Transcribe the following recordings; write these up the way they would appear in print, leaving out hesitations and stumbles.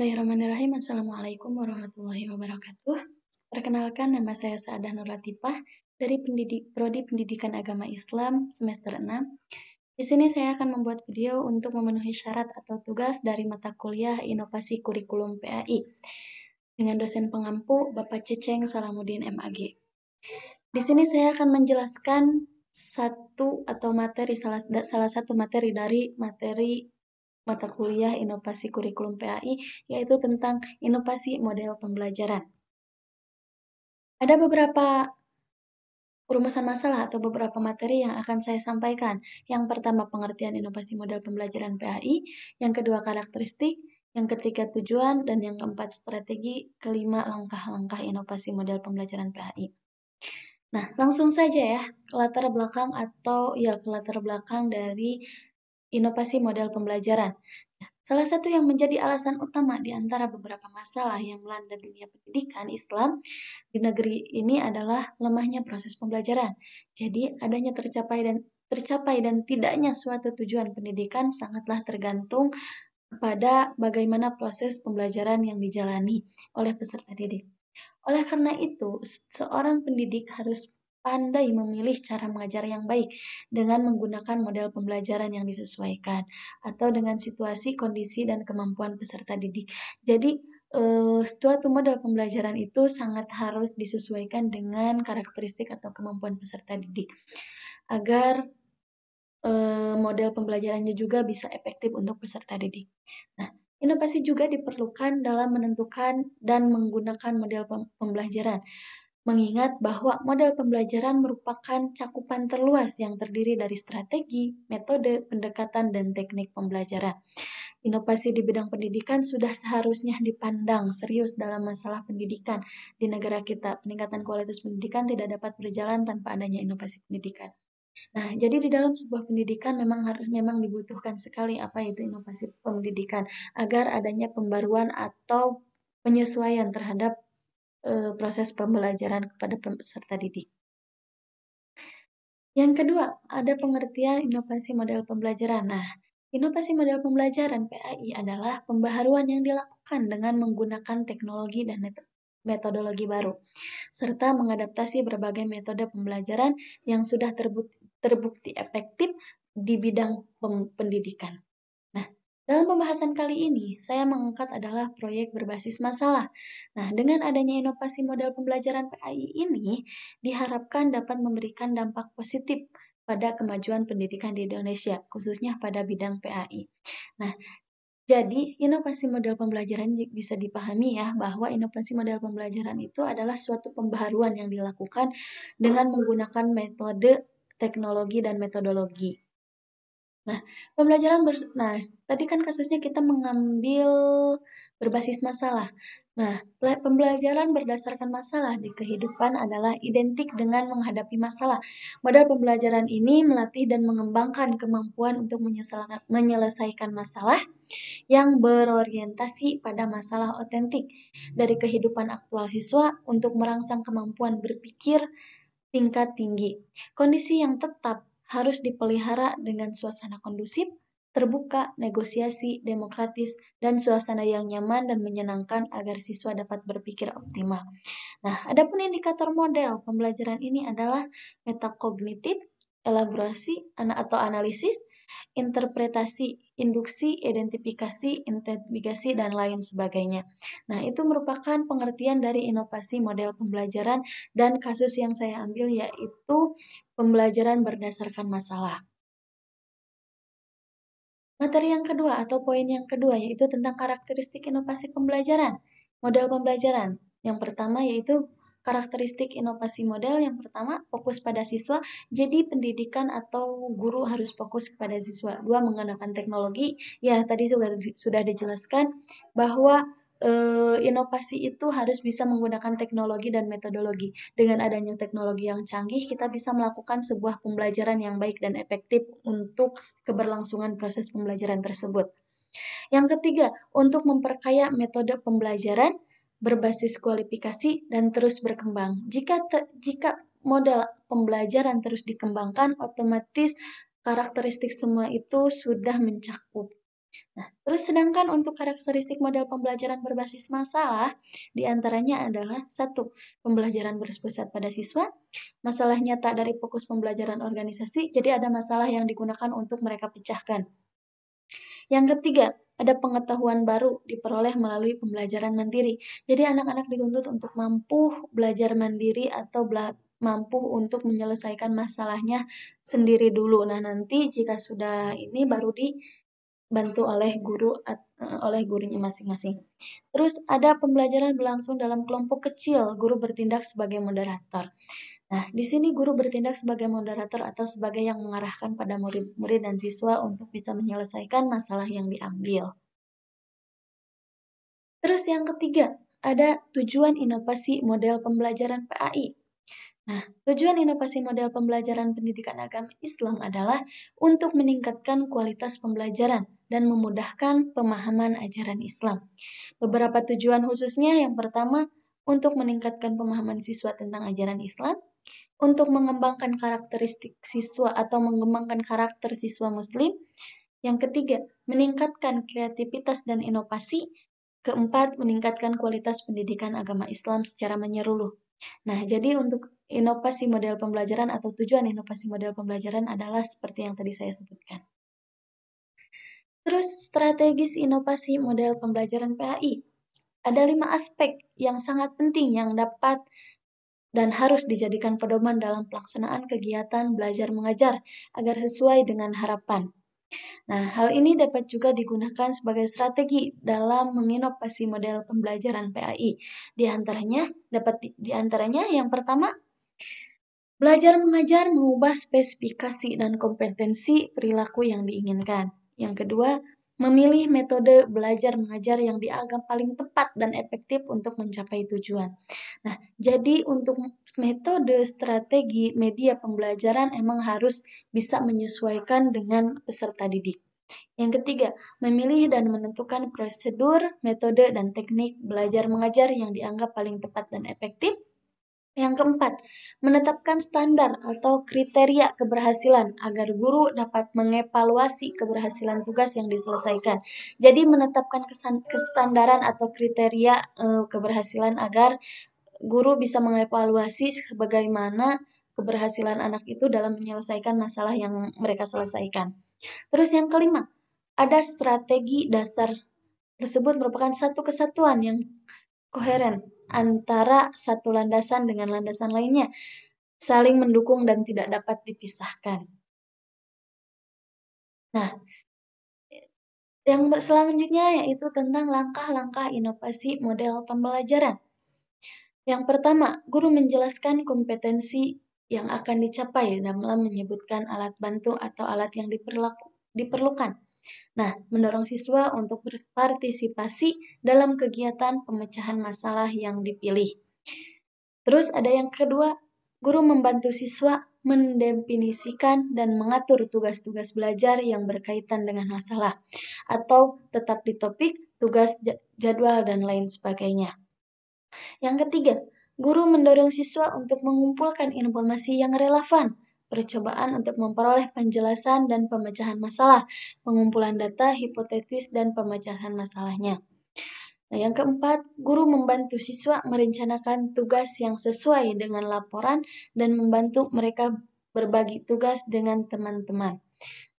Bismillahirrahmanirrahim. Assalamualaikum warahmatullahi wabarakatuh. Perkenalkan, nama saya Sa'adah Nur Latifah dari Prodi Pendidikan Agama Islam semester 6. Di sini saya akan membuat video untuk memenuhi syarat atau tugas dari mata kuliah Inovasi Kurikulum PAI dengan dosen pengampu Bapak Ceceng Salamuddin MAG. Di sini saya akan menjelaskan salah satu materi dari materi mata kuliah Inovasi Kurikulum PAI, yaitu tentang inovasi model pembelajaran. Ada beberapa rumusan masalah atau beberapa materi yang akan saya sampaikan. Yang pertama, pengertian inovasi model pembelajaran PAI, yang kedua, karakteristik, yang ketiga, tujuan, dan yang keempat, strategi, kelima, langkah-langkah inovasi model pembelajaran PAI. Nah, langsung saja ya, latar belakang dari inovasi model pembelajaran. Salah satu yang menjadi alasan utama di antara beberapa masalah yang melanda dunia pendidikan Islam di negeri ini adalah lemahnya proses pembelajaran. Jadi, adanya tercapai dan tidaknya suatu tujuan pendidikan sangatlah tergantung pada bagaimana proses pembelajaran yang dijalani oleh peserta didik. Oleh karena itu, seorang pendidik harus pandai memilih cara mengajar yang baik dengan menggunakan model pembelajaran yang disesuaikan atau dengan situasi, kondisi, dan kemampuan peserta didik. Jadi, suatu model pembelajaran itu sangat harus disesuaikan dengan karakteristik atau kemampuan peserta didik agar model pembelajarannya juga bisa efektif untuk peserta didik. Nah, inovasi juga diperlukan dalam menentukan dan menggunakan model pembelajaran. Mengingat bahwa model pembelajaran merupakan cakupan terluas yang terdiri dari strategi, metode, pendekatan, dan teknik pembelajaran. Inovasi di bidang pendidikan sudah seharusnya dipandang serius dalam masalah pendidikan. Di negara kita, peningkatan kualitas pendidikan tidak dapat berjalan tanpa adanya inovasi pendidikan. Nah, jadi di dalam sebuah pendidikan memang dibutuhkan sekali apa itu inovasi pendidikan agar adanya pembaruan atau penyesuaian terhadap proses pembelajaran kepada peserta didik. Yang kedua, ada pengertian inovasi model pembelajaran. Nah, inovasi model pembelajaran PAI adalah pembaharuan yang dilakukan dengan menggunakan teknologi dan metodologi baru, serta mengadaptasi berbagai metode pembelajaran yang sudah terbukti efektif di bidang pendidikan. Nah, dalam pembahasan kali ini, saya mengangkat adalah proyek berbasis masalah. Nah, dengan adanya inovasi model pembelajaran PAI ini, diharapkan dapat memberikan dampak positif pada kemajuan pendidikan di Indonesia, khususnya pada bidang PAI. Nah, jadi, inovasi model pembelajaran bisa dipahami ya, bahwa inovasi model pembelajaran itu adalah suatu pembaharuan yang dilakukan dengan menggunakan metode, teknologi, dan metodologi. Nah, tadi kan kasusnya kita mengambil berbasis masalah. Nah, pembelajaran berdasarkan masalah di kehidupan adalah identik dengan menghadapi masalah. Model pembelajaran ini melatih dan mengembangkan kemampuan untuk menyelesaikan masalah yang berorientasi pada masalah otentik dari kehidupan aktual siswa untuk merangsang kemampuan berpikir tingkat tinggi. Kondisi yang tetap harus dipelihara dengan suasana kondusif, terbuka, negosiasi, demokratis, dan suasana yang nyaman dan menyenangkan agar siswa dapat berpikir optimal. Nah, adapun indikator model pembelajaran ini adalah metakognitif, elaborasi atau analisis, interpretasi, induksi, identifikasi, investigasi, dan lain sebagainya. Nah, itu merupakan pengertian dari inovasi model pembelajaran dan kasus yang saya ambil yaitu pembelajaran berdasarkan masalah. Materi yang kedua atau poin yang kedua yaitu tentang karakteristik inovasi pembelajaran, model pembelajaran. Yang pertama yaitu karakteristik inovasi model yang pertama, fokus pada siswa. Jadi pendidikan atau guru harus fokus kepada siswa. Dua, menggunakan teknologi. Ya, tadi sudah dijelaskan bahwa inovasi itu harus bisa menggunakan teknologi dan metodologi. Dengan adanya teknologi yang canggih, kita bisa melakukan sebuah pembelajaran yang baik dan efektif untuk keberlangsungan proses pembelajaran tersebut. Yang ketiga, untuk memperkaya metode pembelajaran berbasis kualifikasi dan terus berkembang. Jika model pembelajaran terus dikembangkan, otomatis karakteristik semua itu sudah mencakup Nah, terus sedangkan untuk karakteristik model pembelajaran berbasis masalah, diantaranya adalah satu, pembelajaran berpusat pada siswa, masalah nyata dari fokus pembelajaran organisasi, jadi ada masalah yang digunakan untuk mereka pecahkan. Yang ketiga, ada pengetahuan baru diperoleh melalui pembelajaran mandiri. Jadi anak-anak dituntut untuk mampu belajar mandiri atau mampu untuk menyelesaikan masalahnya sendiri dulu. Nah, nanti jika sudah ini baru dibantu oleh oleh gurunya masing-masing. Terus ada pembelajaran berlangsung dalam kelompok kecil, guru bertindak sebagai moderator. Nah, di sini guru bertindak sebagai moderator atau sebagai yang mengarahkan pada murid-murid dan siswa untuk bisa menyelesaikan masalah yang diambil. Terus yang ketiga, ada tujuan inovasi model pembelajaran PAI. Nah, tujuan inovasi model pembelajaran pendidikan agama Islam adalah untuk meningkatkan kualitas pembelajaran dan memudahkan pemahaman ajaran Islam. Beberapa tujuan khususnya, yang pertama, untuk meningkatkan pemahaman siswa tentang ajaran Islam, untuk mengembangkan karakteristik siswa atau mengembangkan karakter siswa Muslim. Yang ketiga, meningkatkan kreativitas dan inovasi. Keempat, meningkatkan kualitas pendidikan agama Islam secara menyeluruh. Nah, jadi untuk inovasi model pembelajaran atau tujuan inovasi model pembelajaran adalah seperti yang tadi saya sebutkan. Terus, strategis inovasi model pembelajaran PAI. Ada 5 aspek yang sangat penting yang dapat dan harus dijadikan pedoman dalam pelaksanaan kegiatan belajar mengajar agar sesuai dengan harapan. Nah, hal ini dapat juga digunakan sebagai strategi dalam menginovasi model pembelajaran PAI. Di antaranya yang pertama, belajar mengajar mengubah spesifikasi dan kompetensi perilaku yang diinginkan. Yang kedua, memilih metode belajar mengajar yang dianggap paling tepat dan efektif untuk mencapai tujuan. Nah, jadi untuk metode, strategi, media pembelajaran emang harus bisa menyesuaikan dengan peserta didik. Yang ketiga, memilih dan menentukan prosedur, metode, dan teknik belajar mengajar yang dianggap paling tepat dan efektif. Yang keempat, menetapkan standar atau kriteria keberhasilan agar guru dapat mengevaluasi keberhasilan tugas yang diselesaikan. Jadi menetapkan kestandaran atau kriteria keberhasilan agar guru bisa mengevaluasi bagaimana keberhasilan anak itu dalam menyelesaikan masalah yang mereka selesaikan. Terus yang kelima, ada strategi dasar tersebut merupakan satu kesatuan yang koheren antara satu landasan dengan landasan lainnya, saling mendukung dan tidak dapat dipisahkan. Nah, yang selanjutnya yaitu tentang langkah-langkah inovasi model pembelajaran. Yang pertama, guru menjelaskan kompetensi yang akan dicapai dalam menyebutkan alat bantu atau alat yang diperlukan. Nah, mendorong siswa untuk berpartisipasi dalam kegiatan pemecahan masalah yang dipilih. Terus ada yang kedua, guru membantu siswa mendefinisikan dan mengatur tugas-tugas belajar yang berkaitan dengan masalah, atau tetap di topik, tugas, jadwal, dan lain sebagainya. Yang ketiga, guru mendorong siswa untuk mengumpulkan informasi yang relevan, percobaan untuk memperoleh penjelasan dan pemecahan masalah, pengumpulan data, hipotetis, dan pemecahan masalahnya. Nah, yang keempat, guru membantu siswa merencanakan tugas yang sesuai dengan laporan dan membantu mereka berbagi tugas dengan teman-teman.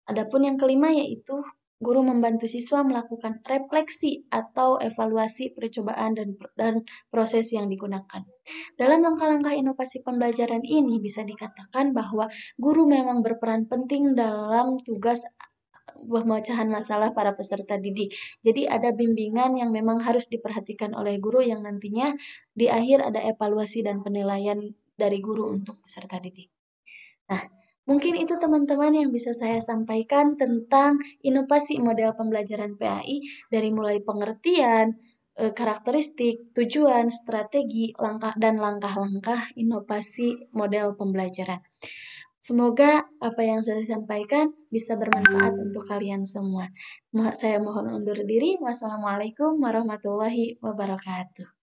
Adapun yang kelima yaitu guru membantu siswa melakukan refleksi atau evaluasi percobaan dan proses yang digunakan. Dalam langkah-langkah inovasi pembelajaran ini bisa dikatakan bahwa guru memang berperan penting dalam tugas pemecahan masalah para peserta didik. Jadi ada bimbingan yang memang harus diperhatikan oleh guru yang nantinya di akhir ada evaluasi dan penilaian dari guru untuk peserta didik. Nah, mungkin itu teman-teman yang bisa saya sampaikan tentang inovasi model pembelajaran PAI dari mulai pengertian, karakteristik, tujuan, strategi, langkah-langkah inovasi model pembelajaran. Semoga apa yang saya sampaikan bisa bermanfaat untuk kalian semua. Saya mohon undur diri. Wassalamualaikum warahmatullahi wabarakatuh.